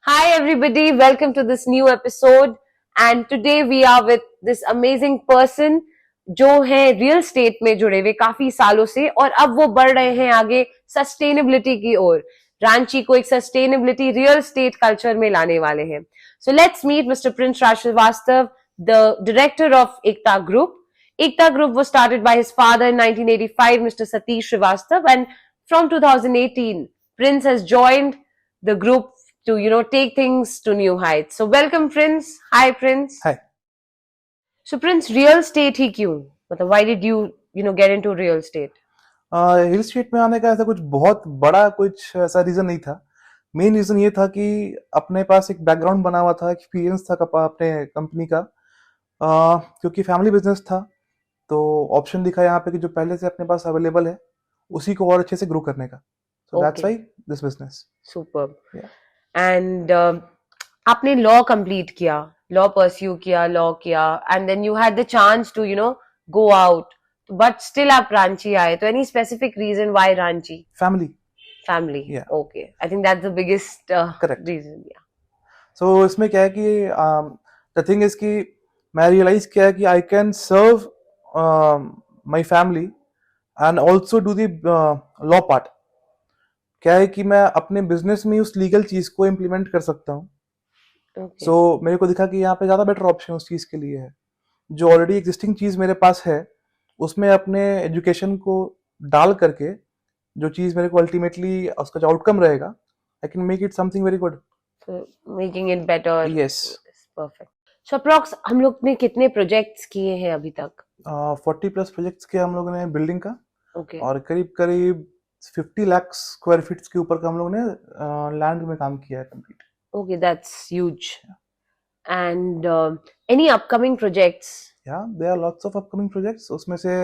Hi everybody, welcome to this new episode and today we are with this amazing person जो है real estate में जुड़े हुए काफी सालों से और अब वो बढ़ रहे हैं आगे सस्टेनेबिलिटी की ओर। रांची को एक सस्टेनेबिलिटी रियल स्टेट कल्चर में लाने वाले हैं। So let's meet Mister Prince Raj Shrivastava, the director of Ekta Group. Ekta Group was started by his father in 1985, Mr. Satish Srivastav, and from 2018, Prince has joined the group to take things to new heights. So welcome Prince. Hi Prince. Hi. So Prince, real estate ही क्यों, मतलब why did you get into real estate? Hill state में आने का ऐसा कुछ बहुत बड़ा कुछ ऐसा रीजन नहीं था. मेन रीजन ये था कि अपने पास एक बैकग्राउंड बना हुआ था, एक्सपीरियंस था अपने कंपनी का, क्योंकि फैमिली बिजनेस था तो ऑप्शन दिखा यहाँ पे कि जो पहले से अपने पास अवेलेबल है उसी को और अच्छे से ग्रो करने का. So that's why this business. Superb. And आपने लॉ कंप्लीट किया, लॉ परस्यू किया, लॉ किया, and then you had the chance to go out, but still आप रांची आए. तो any specific reason why Ranchi? Family. Okay, I think that's the biggest reason. So इसमें क्या है कि द थिंग इज कि मैं रियलाइज किया है कि I can serve my family and also do the law part. क्या है कि मैं अपने बिजनेस में उस लीगल चीज को इम्प्लीमेंट कर सकता हूँ. सो मेरे को दिखा कि यहाँ पे ज्यादा बेटर ऑप्शन उस चीज के लिए है. जो ऑलरेडी एग्जिस्टिंग चीज मेरे पास है उसमें अपने एजुकेशन को डाल करके जो चीज मेरे को अल्टीमेटली उसका जो आउटकम रहेगा, I can make it something very good. Making it better. Yes. Perfect. So approx हम लोग ने कितने प्रोजेक्ट्स किए हैं अभी तक? 40 प्लस प्रोजेक्ट्स किए हम लोगों ने बिल्डिंग का. Okay. और करीब करीब 50 लाख स्क्वायर फीट के ऊपर का हम लोगों ने लैंड में काम किया है complete. Okay, that's huge. And any upcoming projects? Yeah, there are lots of upcoming projects. उसमें से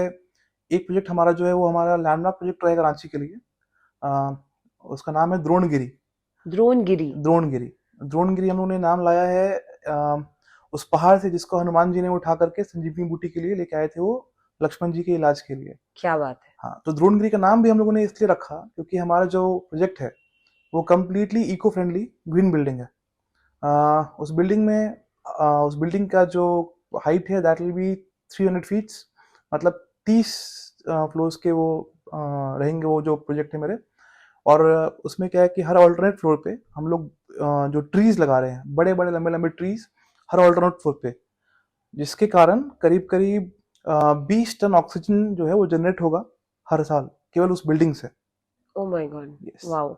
एक प्रोजेक्ट हमारा जो है वो हमारा लैंडमार्क प्रोजेक्ट रहेगा रांची के लिए. उसका नाम है द्रोणगिरी. द्रोणगिरी हम लोगों ने नाम लाया है उस पहाड़ से जिसको हनुमान जी ने उठा करके संजीवनी बूटी के लिए लेके आए थे, वो लक्ष्मण जी के इलाज के लिए. क्या बात है. हाँ, तो द्रोणगिरी का नाम भी हम लोगों ने इसलिए रखा क्योंकि हमारा जो प्रोजेक्ट है वो completely eco friendly green building है. उस बिल्डिंग का जो हाइट है दैट विल बी 300 फीट्स, मतलब 30 फ्लोर्स के वो रहेंगे वो जो प्रोजेक्ट है मेरे. और उसमें क्या है कि हर ऑल्टरनेट फ्लोर पे हम लोग जो ट्रीज लगा रहे हैं, बड़े बड़े लंबे लंबे ट्रीज हर ऑल्टरनेट फ्लोर पे, जिसके कारण करीब करीब 20 टन ऑक्सीजन जो है वो जनरेट होगा हर साल केवल उस बिल्डिंग से. Oh my God. Yes. Wow.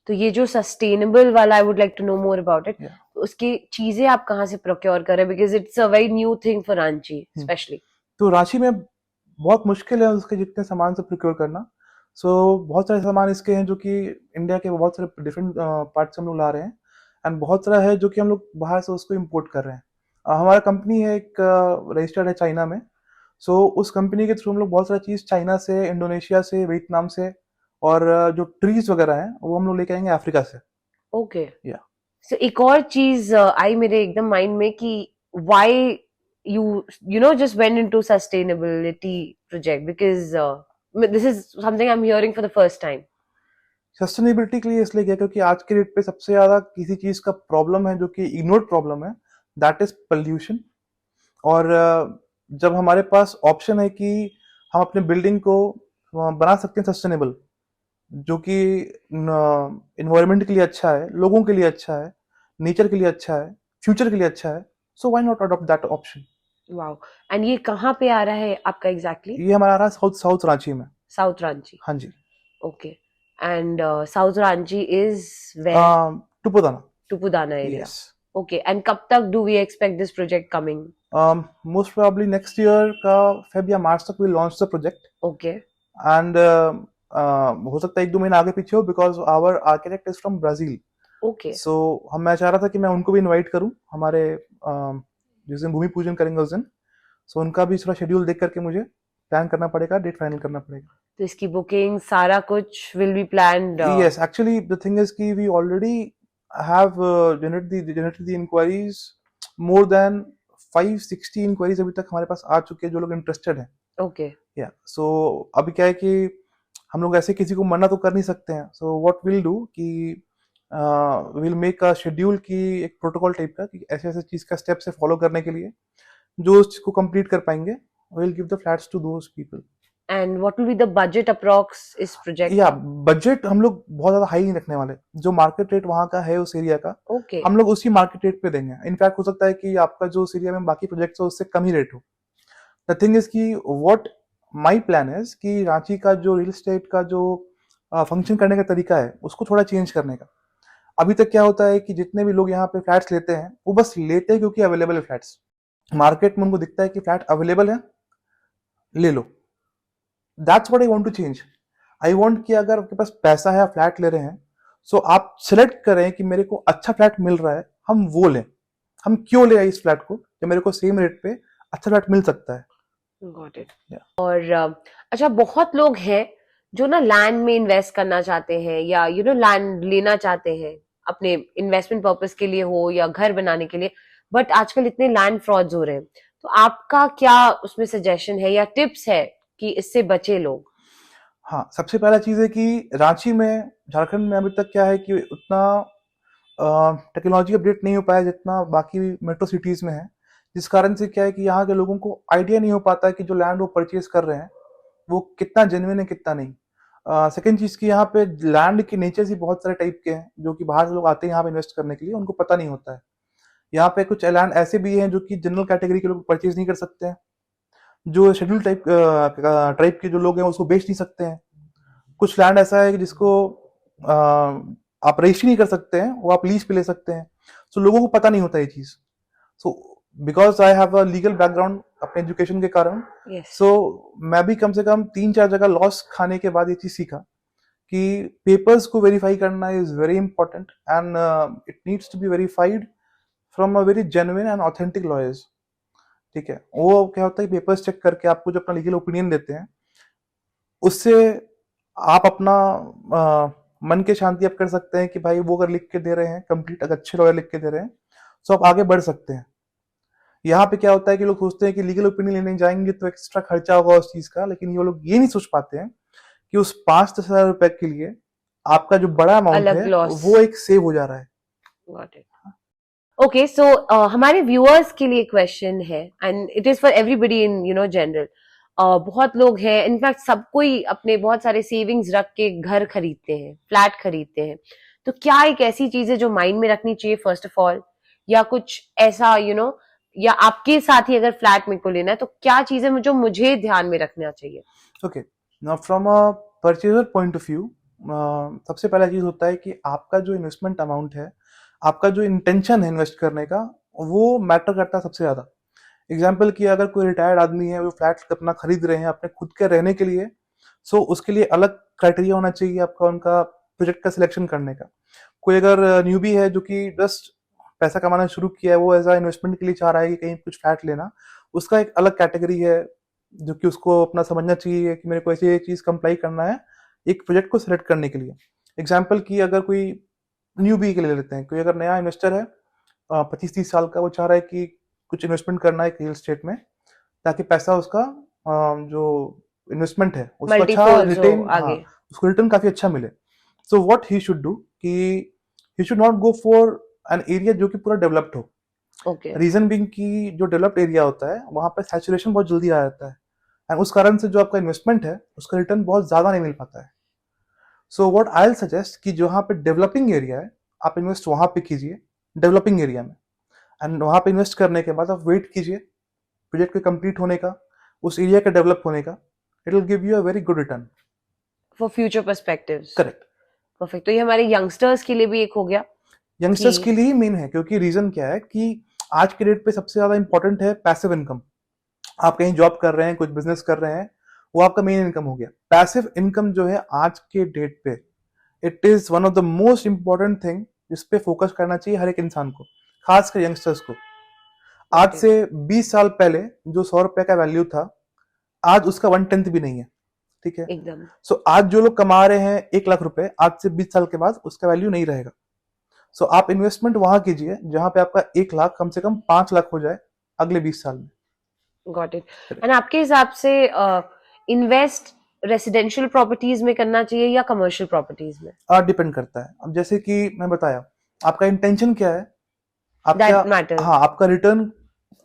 तो ये जो सस्टेनेबल वाला, I would like to know more about it. उसकी चीजें आप कहाँ से प्रोक्योर कर रहे हैं? Because it's a very new thing for Ranchi specially. तो रांची में बहुत मुश्किल है उसके जितने सामान से प्रोक्योर करना. सो बहुत सारे सामान इसके हैं जो कि इंडिया के बहुत सारे डिफरेंट पार्ट से हम लोग ला रहे हैं, एंड बहुत सारा है जो कि हम लोग बाहर से उसको इम्पोर्ट कर रहे हैं. हमारा कंपनी है एक रजिस्टर्ड है चाइना में. सो उस कंपनी के थ्रू हम लोग बहुत सारी चीज चाइना से, इंडोनेशिया से, वियतनाम से, और जो ट्रीज वगैरह हैं वो हम लोग लेके आएंगे अफ्रीका से. ओके. या सो एक और चीज आई मेरे एकदम माइंड में कि why you just went into sustainability project, because this is something I'm hearing for the first time. Sustainability के लिए इसलिए गया क्योंकि आज के डेट पे सबसे ज्यादा किसी चीज का प्रॉब्लम है जो कि इग्नोर्ड प्रॉब्लम है, दैट इज पोल्यूशन. और जब हमारे पास ऑप्शन है कि हम अपने बिल्डिंग को बना सकते हैं सस्टेनेबल, जो कि इन्वायरमेंट के लिए अच्छा है, लोगों के लिए अच्छा है, नेचर के लिए अच्छा है, फ्यूचर के लिए अच्छा है, so why not adopt that option. Wow. And ये कहाँ पे आ रहा है आपका एग्जैक्टली? ये हमारा आ रहा है साउथ रांची में. साउथ रांची. हाँ जी. Okay. And south Ranchi is where? Tupudana area. Yes. Okay. And कब तक do we expect this project coming? Most probably next year का फेब या मार्च तक we launch the project. Okay. And हो सकता है 1-2 महीना आगे पीछे हो because our architect is from Brazil. Okay. So मैं चाह रहा था कि मैं उनको भी इनवाइट करूं हमारे जिस दिन भूमि पूजन करेंगे उस दिन. सो उनका भी थोड़ा शेड्यूल देख करके मुझे प्लान करना पड़ेगा, डेट फाइनल करना पड़ेगा. तो इसकी बुकिंग सारा कुछ will be planned? Yes, actually the thing is कि we already have generated the enquiries. More than 560 enquiries अभी तक हमारे पास आ चुके हैं जो लोग इंटरेस्टेड हैं. ओके. या सो अभी क्या है कि हम लोग ऐसे किसी को मना तो कर नहीं सकते हैं. सो व्हाट विल डू कि विल मेक अ शेड्यूल की एक प्रोटोकॉल टाइप का कि ऐसे ऐसे चीज का स्टेप से फॉलो करने के लिए जो उस चीज को कंप्लीट कर पाएंगे will give the flats to those people. And what will be the budget approx इस project या का? बजट हम लोग बहुत ज्यादा हाई नहीं रखने वाले. जो मार्केट रेट वहाँ का है उस एरिया का Okay. हम लोग उसी मार्केट रेट पे देंगे. इनफैक्ट हो सकता है कि आपका जो उस एरिया में बाकी प्रोजेक्ट्स है उससे कम ही रेट हो. द थिंग इज कि व्हाट माई प्लान इज कि रांची का जो रियल एस्टेट का जो फंक्शन करने का तरीका है उसको थोड़ा चेंज करने का. अभी तक क्या होता है कि जितने भी लोग यहाँ पे फ्लैट्स लेते हैं वो बस लेते हैं क्योंकि अवेलेबल है फ्लैट्स. मार्केट में उनको दिखता है कि फ्लैट अवेलेबल है, ले लो. That's what I want to change. I want कि अगर आपके पास पैसा है, आप फ्लैट ले रहे हैं, सो आप सिलेक्ट करें कि मेरे को अच्छा फ्लैट मिल रहा है, हम वो लें. हम क्यों ले इस फ्लैट को कि मेरे को सेम रेट पे अच्छा फ्लैट मिल सकता है. Got it. Yeah. और अच्छा, बहुत लोग हैं जो ना लैंड में इन्वेस्ट करना चाहते हैं या लैंड लेना चाहते हैं अपने इन्वेस्टमेंट पर्पस के लिए हो या घर बनाने के लिए, बट आजकल इतने लैंड फ्रॉड्स हो रहे हैं. तो आपका क्या उसमें सजेशन है या टिप्स है कि इससे बचे लोग? हाँ, सबसे पहला चीज है कि रांची में, झारखंड में अभी तक क्या है कि उतना टेक्नोलॉजी अपडेट नहीं हो पाया जितना बाकी मेट्रो सिटीज में है. जिस कारण से क्या है कि यहाँ के लोगों को आइडिया नहीं हो पाता है कि जो लैंड वो परचेज कर रहे हैं वो कितना जेन्युइन है कितना नहीं. सेकेंड चीज की यहाँ पे लैंड के नेचर ही बहुत सारे टाइप के हैं जो कि बाहर से लोग आते हैं यहाँ पे इन्वेस्ट करने के लिए, उनको पता नहीं होता है. यहाँ पे कुछ लैंड ऐसे भी हैं जो कि जनरल कैटेगरी के लोग परचेज नहीं कर सकते हैं. जो शेड्यूल टाइप के जो लोग हैं उसको बेच नहीं सकते हैं. कुछ लैंड ऐसा है कि जिसको आप रजिस्ट्री नहीं कर सकते हैं, वो आप लीज पे ले सकते हैं. सो लोगों को पता नहीं होता ये चीज. So because I have a legal background अपने एजुकेशन के कारण, Yes. सो मैं भी कम से कम 3-4 जगह लॉस खाने के बाद ये चीज सीखा कि पेपर्स को वेरीफाई करना is very important and it needs to be verified from a very genuine and authentic lawyers. ठीक है, वो क्या होता है पेपर्स चेक करके आपको जो अपना लीगल ओपिनियन देते हैं उससे आप अपना मन के शांति आप कर सकते हैं कि भाई वो अगर लिख के दे रहे हैं कंप्लीट, अगर अच्छे लॉयर लिख के दे रहे हैं तो आप आगे बढ़ सकते हैं. यहाँ पे क्या होता है कि लोग सोचते हैं कि लीगल ओपिनियन लेने जाएंगे तो एक्स्ट्रा खर्चा होगा उस चीज का, लेकिन ये लोग ये नहीं सोच पाते हैं कि उस 5-10 हजार रुपए के लिए आपका जो बड़ा अमाउंट अलग है loss. वो एक सेव हो जा रहा है. Got it. Okay, so हमारे व्यूअर्स के लिए क्वेश्चन है and it is for everybody in general. बहुत लोग हैं, इनफैक्ट सब कोई अपने बहुत सारे सेविंग्स रख के घर खरीदते हैं, फ्लैट खरीदते हैं. तो क्या एक ऐसी चीज है जो माइंड में रखनी चाहिए फर्स्ट ऑफ ऑल, या कुछ ऐसा या आपके साथ ही अगर फ्लैट मेरे को लेना है तो क्या चीजें जो मुझे ध्यान में रखना चाहिए? Okay, now from a purchaser point of view, सबसे पहला चीज होता है कि आपका जो इन्वेस्टमेंट अमाउंट है, आपका जो इंटेंशन है इन्वेस्ट करने का, वो मैटर करता है सबसे ज्यादा. एग्जाम्पल की अगर कोई रिटायर्ड आदमी है वो फ्लैट अपना खरीद रहे हैं अपने खुद के रहने के लिए, सो उसके लिए अलग क्राइटेरिया होना चाहिए आपका उनका प्रोजेक्ट का सिलेक्शन करने का. कोई अगर न्यूबी है जो कि जस्ट पैसा कमाना शुरू किया है, वो एज इन्वेस्टमेंट के लिए चाह रहा है कि कहीं कुछ फ्लैट लेना, उसका एक अलग कैटेगरी है जो कि उसको अपना समझना चाहिए कि मेरे को ऐसी चीज कंप्लाई करना है एक प्रोजेक्ट को सिलेक्ट करने के लिए. एग्जाम्पल की अगर कोई न्यूबी के लिए लेते हैं, कोई अगर नया इन्वेस्टर है 25-30 साल का, वो चाह रहा है कि कुछ इन्वेस्टमेंट करना है रियल एस्टेट में ताकि पैसा उसका जो इन्वेस्टमेंट है उसको अच्छा Multiples हो रिटेन, आगे. उसको रिटर्न काफी अच्छा मिले. So what he should do कि he should not go for an area जो कि पूरा डेवलप्ड हो. ओके. रीजन बिंग की जो डेवलप्ड एरिया होता है वहां पर सैचुरेशन बहुत जल्दी आ जाता है एंड उस कारण से जो आपका इन्वेस्टमेंट है उसका रिटर्न बहुत ज्यादा नहीं मिल पाता है. So what I will suggest कि जहाँ पे डेवलपिंग एरिया है आप इन्वेस्ट वहां पे कीजिए, डेवलपिंग एरिया में. एंड वहां पे इन्वेस्ट करने के बाद आप वेट कीजिए प्रोजेक्ट के कंप्लीट होने का, उस एरिया के डेवलप होने का. It will give you a very good return. For future perspectives. Correct. Perfect. तो ये हमारे यंगस्टर्स के लिए भी एक हो गया. यंगस्टर्स के लिए मेन है क्योंकि रीजन क्या है कि आज के डेट पे सबसे ज्यादा इंपॉर्टेंट है पैसिव इनकम. आप कहीं जॉब कर रहे हैं, कुछ बिजनेस कर रहे हैं, वो आपका मेन इनकम हो गया. पैसिव इनकम जो है आज के डेट पे it is one of the most important thing जिसपे फोकस करना चाहिए हर एक इंसान को, खासकर यंगस्टर्स को. आज से 20 साल पहले जो 100 रुपए का वैल्यू था आज उसका 1/10 भी नहीं है. ठीक है, एकदम. सो आज जो लोग कमा रहे हैं 1 लाख रुपए, आज से 20 साल के बाद उसका वैल्यू नहीं रहेगा. सो आप इन्वेस्टमेंट वहां कीजिए जहां पे आपका 1 लाख कम से कम 5 लाख हो जाए अगले 20 साल में. Got it. एंड आपके हिसाब से इन्वेस्ट रेसिडेंशियल प्रॉपर्टीज में करना चाहिए या कमर्शियल प्रॉपर्टीज में? डिपेंड करता है। अब जैसे कि मैं बताया, आपका इंटेंशन क्या है, आप क्या, दैट मैटर्स। हाँ, आपका रिटर्न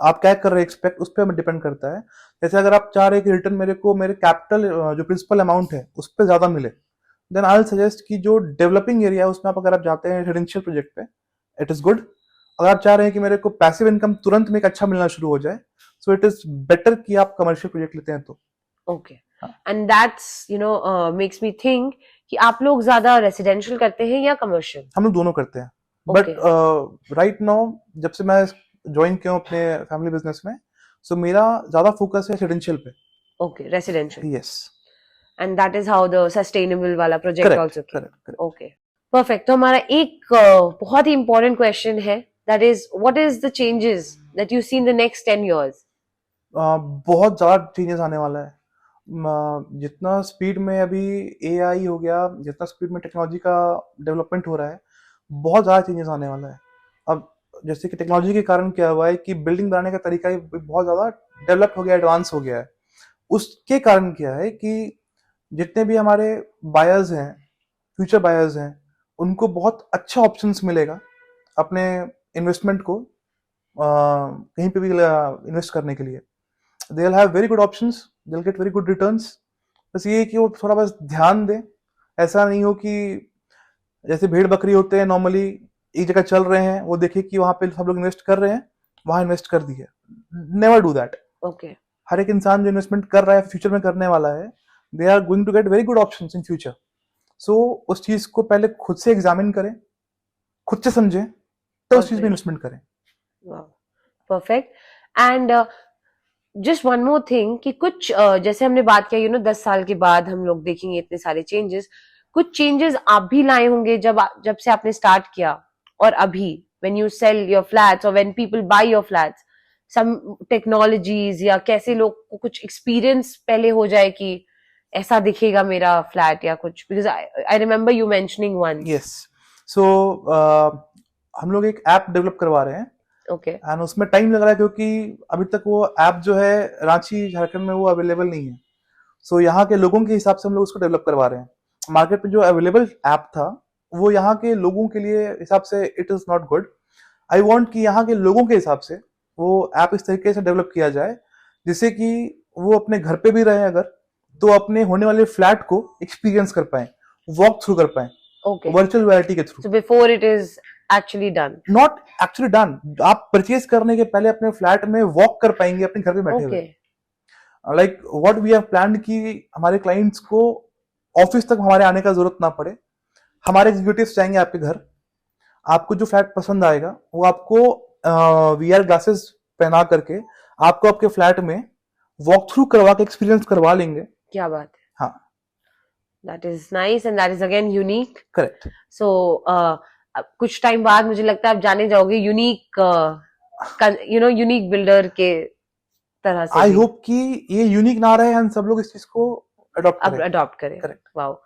आप क्या कर रहे हैं एक्सपेक्ट, उस पर डिपेंड करता है। जैसे अगर आप चाह रहे हैं कि रिटर्न मेरे को मेरे कैपिटल जो प्रिंसिपल अमाउंट है उस पर ज्यादा मिले, देन आई विल सजेस्ट कि जो डेवलपिंग एरिया है उसमें आप अगर आप जाते हैं रेसिडेंशियल प्रोजेक्ट पे, इट इज गुड। अगर आप चाह रहे हैं कि मेरे को पैसिव इनकम तुरंत में एक अच्छा मिलना शुरू हो जाए, सो इट इज बेटर कि आप कमर्शियल प्रोजेक्ट लेते हैं तो। Okay, and that's makes me think कि आप लोग ज्यादा रेसिडेंशियल करते हैं या कमर्शियल? हम लोग दोनों करते हैं, Okay. बट राइट नाउ जब से मैं ज्वाइन किया हूँ अपने फैमिली बिजनेस में, सो मेरा ज्यादा फोकस है रेसिडेंशियल पे। Okay, residential. Yes, and that is how the sustainable वाला project correct also. Correct. Okay, perfect. तो हमारा एक बहुत ही इंपॉर्टेंट क्वेश्चन है, that is what is the changes that you see in the next 10 years? बहुत ज्यादा चेंजेस आने वाला है। जितना स्पीड में अभी एआई हो गया, जितना स्पीड में टेक्नोलॉजी का डेवलपमेंट हो रहा है, बहुत ज्यादा चेंजेस आने वाला है। अब जैसे कि टेक्नोलॉजी के कारण क्या हुआ है कि बिल्डिंग बनाने का तरीका ही बहुत ज्यादा डेवलप हो गया, एडवांस हो गया है। उसके कारण क्या है कि जितने भी हमारे बायर्स हैं, फ्यूचर बायर्स हैं, उनको बहुत अच्छा ऑप्शंस मिलेगा अपने इन्वेस्टमेंट को कहीं पे भी इन्वेस्ट करने के लिए। They will have very good options, they will get very good returns. बस ये है कि वो थोड़ा बस ध्यान दें, ऐसा नहीं हो कि जैसे भेड़ बकरी होते हैं नॉर्मली, एक जगह चल रहे हैं, वो देखे कि वहां पे सब लोग इन्वेस्ट कर रहे हैं, वहां इन्वेस्ट कर दिए। Never do that. ओके, हर एक इंसान जो इन्वेस्टमेंट कर रहा है, फ्यूचर में करने वाला है, they are going to get very good options in future. So उस चीज को पहले खुद से एग्जामिन करें, खुद से समझें, तो उस चीज में इन्वेस्टमेंट करें। Perfect. And just one more thing कि कुछ जैसे हमने बात किया 10 साल के बाद हम लोग देखेंगे इतने सारे चेंजेस, कुछ चेंजेस आप भी लाए होंगे जब से आपने स्टार्ट किया और अभी, when you sell your flats और when people buy your flats, some technologies या कैसे लोग को कुछ एक्सपीरियंस पहले हो जाए कि ऐसा दिखेगा मेरा फ्लैट या कुछ, because I remember you mentioning one. Yes, so हम लोग एक ऐप डेवलप करवा रहे हैं। ओके, एंड उसमें टाइम लग रहा है क्योंकि अभी तक वो ऐप जो है रांची झारखंड में वो अवेलेबल नहीं है। सो यहाँ के लोगों के हिसाब से हम लोग उसको डेवलप करवा रहे हैं। मार्केट में जो अवेलेबल ऐप था वो यहाँ के लोगों के लिए हिसाब से it is not good. I want कि यहाँ के लोगों के हिसाब से वो ऐप इस तरीके से डेवलप किया जाए जिससे कि वो अपने घर पे भी रहे अगर, तो अपने होने वाले फ्लैट को एक्सपीरियंस कर पाए, वॉक थ्रू कर पाए, ओके, वर्चुअल रियलिटी के through. So before it is actually done, not actually done, आप परचेज करने के पहले अपने फ्लैट में वॉक कर पाएंगे अपने घर पे बैठे हुए। Like what we have planned कि हमारे क्लाइंट्स को ऑफिस तक हमारे आने का जरूरत ना पड़े। हमारे एग्जीक्यूटिव्स जाएंगे आपके घर, आपको जो फ्लैट पसंद आएगा वो आपको वीआर ग्लासेस पहना करके आपको आपके फ्लैट में वॉक थ्रू करवा के एक्सपीरियंस करवा लेंगे। क्या बात है, हाँ, that is nice and that is again unique. Correct. So कुछ टाइम बाद मुझे लगता है आप जाने जाओगे यूनिक यूनिक बिल्डर के तरह से। आई होप कि ये यूनिक ना रहे, हम सब लोग इस चीज को अडॉप्ट करें। Correct. Wow.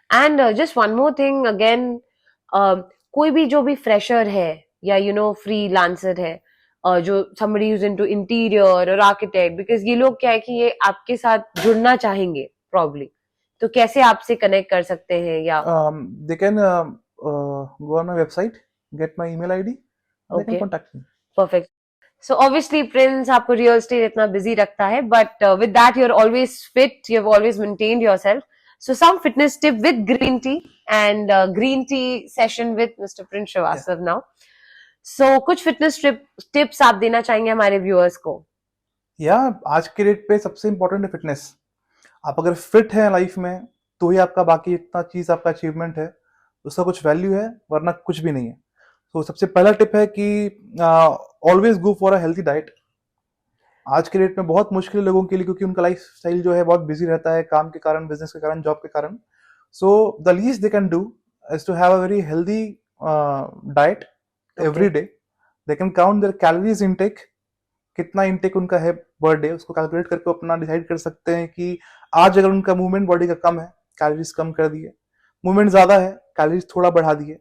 And just one more thing again, कोई भी जो भी फ्रेशर है या फ्रीलांसर है, जो somebody who's into इंटीरियर और आर्किटेक्ट, बिकॉज ये लोग क्या है कि ये आपके साथ जुड़ना चाहेंगे प्रॉब्ली, तो कैसे आपसे कनेक्ट कर सकते हैं? या they can go on my website, get my email ID, and they Okay. can contact me. Perfect. So obviously Prince आपको रियल एस्टेट इतना बिजी रखता है, but with that you are always fit, you have always maintained yourself. So some fitness tip with green tea and green tea session with mister Prince Srivastava now. So कुछ fitness tips आप देना चाहेंगे हमारे viewers को? आज के date पे सबसे इम्पोर्टेंट है फिटनेस। आप अगर फिट हैं लाइफ में तो ही आपका बाकी इतना चीज आपका अचीवमेंट है, उसका कुछ वैल्यू है, वरना कुछ भी नहीं है। तो सबसे पहला टिप है कि always go for a healthy diet. आज के डेट में बहुत मुश्किल है लोगों के लिए क्योंकि उनका लाइफ स्टाइल जो है बहुत बिजी रहता है, काम के कारण, बिजनेस के कारण, जॉब के कारण। So the least they can do is to have a very healthy diet every day. They can count their calories intake, कितना इनटेक उनका है पर डे, उसको कैलकुलेट करके अपना डिसाइड कर सकते हैं कि आज अगर उनका मूवमेंट बॉडी का कम है, कैलोरीज कम कर दिए, मूवमेंट ज्यादा है, कैलोरीज थोड़ा बढ़ा दिए।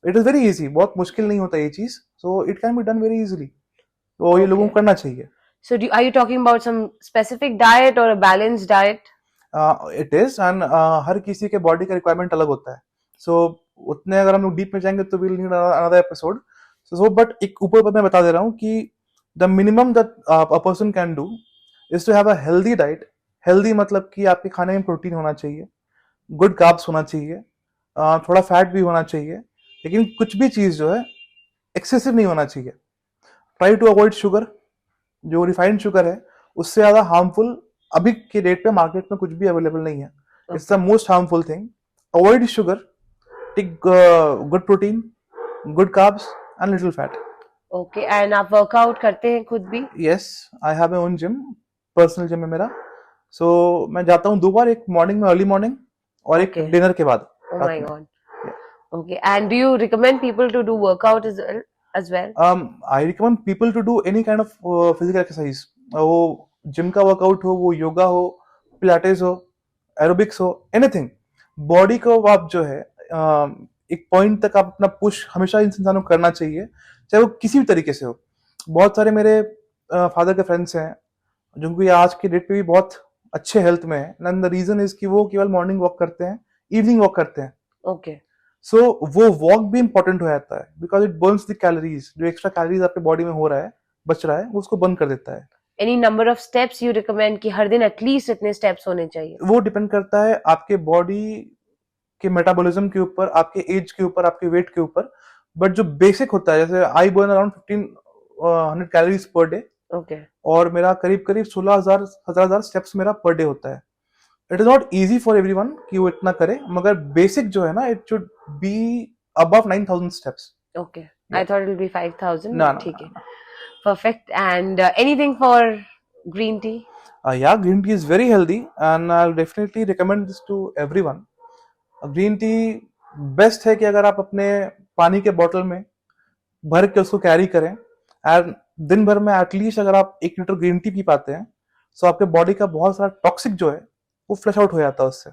इट इज वेरी इजी, बहुत मुश्किल नहीं होता ये चीज। So it can be done very easily, तो ये लोगों को करना चाहिए। So are you talking about some specific diet or a balanced diet? It is, and हर किसी के बॉडी का रिक्वायरमेंट अलग होता है. सो उतने अगर हम लोग डीप में जाएंगे तो will need another episode. So but एक ऊपर पर मैं बता दे रहा हूँ कि the minimum that a person can do is to have a healthy diet. Healthy मतलब कि आपके खाने में प्रोटीन होना चाहिए, गुड कार्ब्स होना चाहिए, थोड़ा फैट भी होना चाहिए, लेकिन कुछ भी चीज जो है एक्सेसिव नहीं होना चाहिए. Try to avoid sugar. जो रिफाइंड शुगर है उससे ज्यादा हार्मफुल अभी के डेट पे मार्केट में कुछ भी अवेलेबल नहीं है. It's the most harmful thing. Avoid sugar, take good protein, good carbs and little fat. Okay, and आप वर्कआउट करते हैं खुद भी? Yes, I have my own gym, personal gym है मेरा. सो मैं जाता हूँ 2 बार, एक मॉर्निंग में अर्ली मॉर्निंग और एक Okay. डिनर के बाद. Oh रात my में. God. Okay, and do you recommend people to do workout as well? I recommend people to do any kind of physical exercise. वो जिम का वर्कआउट हो, वो योगा हो, पिलाटेस हो, एरोबिक्स हो, एनीथिंग. बॉडी को आप जो है एक पॉइंट तक आप अपना पुश हमेशा इंसान को करना चाहिए, चाहे वो किसी भी तरीके से हो. बहुत सारे मेरे फादर के फ्रेंड्स हैं जिनको आज के डेट पे भी बहुत अच्छे हेल्थ में है. एंड द रीजन इज कि वो केवल मॉर्निंग वॉक करते हैं, इवनिंग वॉक करते हैं. Okay. सो वो वॉक भी इंपॉर्टेंट हो जाता है because it Burns the calories. जो एक्स्ट्रा कैलोरीज आपके बॉडी में हो रहा है, बच रहा है, वो उसको बर्न कर देता है. Any number of steps you recommend कि हर दिन एटलीस्ट इतने स्टेप्स होने चाहिए? वो डिपेंड करता है आपके बॉडी के मेटाबॉलिज्म के ऊपर, आपके एज के ऊपर, आपके वेट के ऊपर. बट जो बेसिक होता है, जैसे I burn around 1500 calories per day, Okay. और मेरा करीब करीब 16,000 स्टेप्स मेरा पर डे होता है. It is not easy for everyone कि वो इतना करे, मगर बेसिक जो है ना, it should be above 9,000 steps. Okay. I thought it will be 5,000. No, no, ठीक है. no, Perfect. And anything for green tea? yeah, green tea is very healthy and I'll definitely recommend this to everyone. Green tea best है कि अगर आप अपने पानी के बोतल में भर के उसको कैरी करें, एंड दिन भर में एटलीस्ट अगर आप 1 लीटर ग्रीन टी पी पाते हैं, तो आपके बॉडी का बहुत सारा टॉक्सिक जो है वो फ्लश आउट हो जाता है उससे.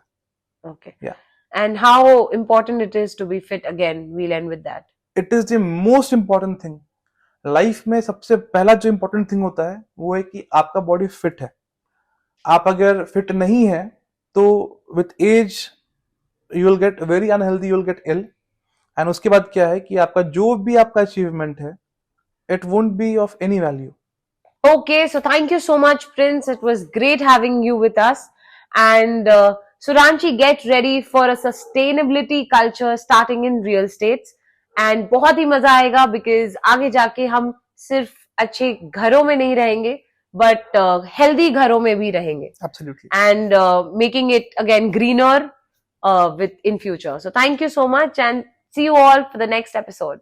Okay. Yeah. And how important it is to be fit again? We'll end with that. It is the most important thing. Life में सबसे पहला जो इंपॉर्टेंट थिंग होता है वो है कि आपका बॉडी फिट है. आप अगर फिट नहीं है तो with age you will get very unhealthy, you will get ill. And उसके बाद क्या है कि आपका जो भी आपका अचीवमेंट है, it won't be of any value. Okay, so thank you so much, Prince. It was great having you with us. And Suranchi, get ready for a sustainability culture starting in real estates. And बहुत ही मजा आएगा because आगे जाके हम सिर्फ अच्छे घरों में नहीं रहेंगे, but healthy घरों में भी रहेंगे. Absolutely. And making it again greener with in future. So thank you so much and see you all for the next episode.